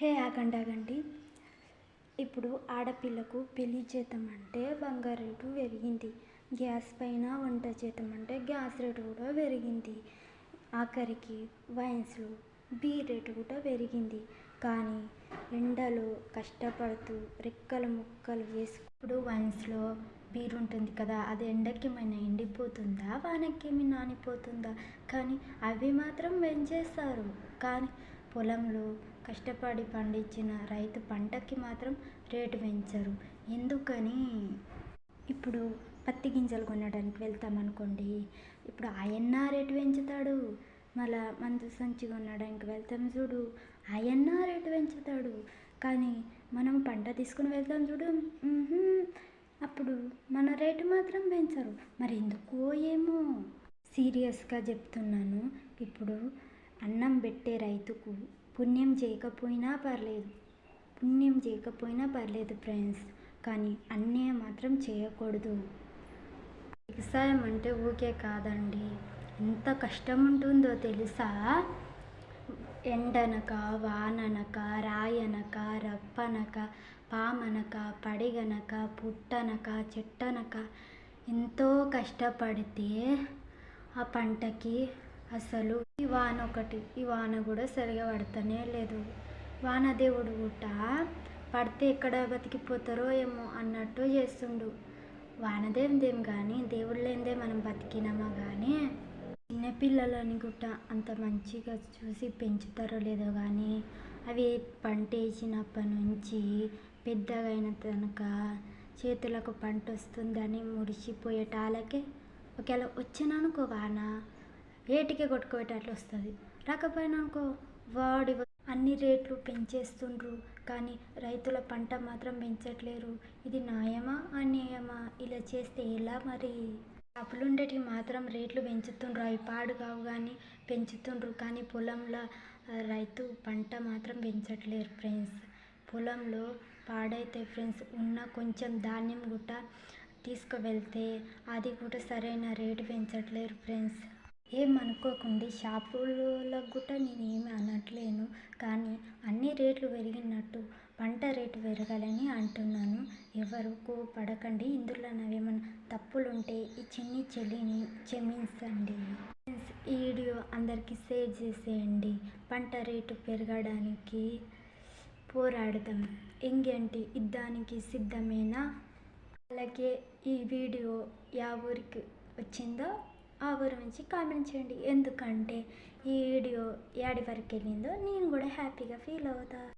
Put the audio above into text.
హే ఆగండి ఆగండి. ఇప్పుడు ఆడపిల్లకు పెళ్లి చేద్దామంటే బంగారు రేటు పెరిగింది. గ్యాస్ పైన వంట చేద్దామంటే గ్యాస్ రేటు కూడా పెరిగింది. ఆఖరికి వైన్స్లో బీర్ రేటు కూడా పెరిగింది. కానీ ఎండలో కష్టపడుతూ రెక్కల ముక్కలు వేసుకుప్పుడు వైన్స్లో బీర్ ఉంటుంది కదా, అది ఎండకేమైనా ఎండిపోతుందా, వానకేమి నానిపోతుందా? కానీ అవి మాత్రం పెంచేస్తారు. కానీ పొలంలో కష్టపడి పండించిన రైతు పంటకి మాత్రం రేటు పెంచరు. ఎందుకని? ఇప్పుడు పత్తి గింజలు కొనడానికి వెళ్తామనుకోండి, ఇప్పుడు ఆయన్న రేటు పెంచుతాడు. మళ్ళా మందు సంచి కొనడానికి వెళ్తాం చూడు, ఆయన్న రేటు పెంచుతాడు. కానీ మనం పంట తీసుకుని వెళ్తాం చూడు, అప్పుడు మన రేటు మాత్రం పెంచరు. మరి ఎందుకో ఏమో. సీరియస్గా చెప్తున్నాను. ఇప్పుడు అన్నం పెట్టే రైతుకు పుణ్యం చేయకపోయినా పర్లేదు ఫ్రెండ్స్, కానీ అన్యాయం మాత్రం చేయకూడదు. వ్యవసాయం అంటే ఊకే కాదండి, ఎంత కష్టం ఉంటుందో తెలుసా? ఎండనక, వాననక, రాయనక, రప్పనక, పామనక, పడిగనక, పుట్టనక, చెట్టనక ఎంతో కష్టపడితే ఆ పంటకి అసలు ఈ వాన కూడా సరిగా పడతానే లేదు. వానదేవుడు కూడా పడితే ఎక్కడ బతికిపోతారో ఏమో అన్నట్టు చేస్తుండు. వానదేవుదేం కానీ దేవుడు లేనిదే మనం బతికినామా కానీ, చిన్నపిల్లలని కూడా అంత మంచిగా చూసి పెంచుతారో లేదో కానీ, అవి పంట వేసినప్పటి నుంచి పెద్దగా అయిన తనక చేతులకు పంట వస్తుందని మురిసిపోయేటాలకే ఒకవేళ వచ్చిననుకో వాన ఏటికే కొట్టుకోయేటట్లు వస్తుంది. రాకపోయినా అనుకో వాడి అన్ని రేట్లు పెంచేస్తుండ్రు. కానీ రైతుల పంట మాత్రం పెంచట్లేరు. ఇది న్యాయమా అన్యాయమా? ఇలా చేస్తే ఎలా మరి? షాపులు ఉండేటివి మాత్రం రేట్లు పెంచుతుండ్రు, అవి పాడు కావు కానీ పెంచుతుండ్రు. కానీ పొలంలో రైతు పంట మాత్రం పెంచట్లేరు ఫ్రెండ్స్. పొలంలో పాడైతే ఫ్రెండ్స్, ఉన్న కొంచెం ధాన్యం కూడా తీసుకువెళ్తే అది కూడా సరైన రేటు పెంచట్లేరు ఫ్రెండ్స్. ఏమనుకోకండి, షాపులకు కూడా నేనేమి అనట్లేను. కానీ అన్ని రేట్లు పెరిగినట్టు పంట రేటు పెరగాలని అంటున్నాను. ఎవరు కోపడకండి. ఇందులో నావేమన్నా తప్పులుంటే ఈ చిన్ని చెల్లిని క్షమించండి. ఈ వీడియో అందరికీ షేర్ చేసేయండి. పంట రేటు పెరగడానికి పోరాడదాం. ఎంగేంటి యుద్ధానికి సిద్ధమేనా? అలాగే ఈ వీడియో యా ఊరికి వచ్చిందో ఆ ఊరి నుంచి కామెంట్ చేయండి. ఎందుకంటే ఈ వీడియో యాడి వరకు వెళ్ళిందో నేను కూడా హ్యాపీగా ఫీల్ అవుతా.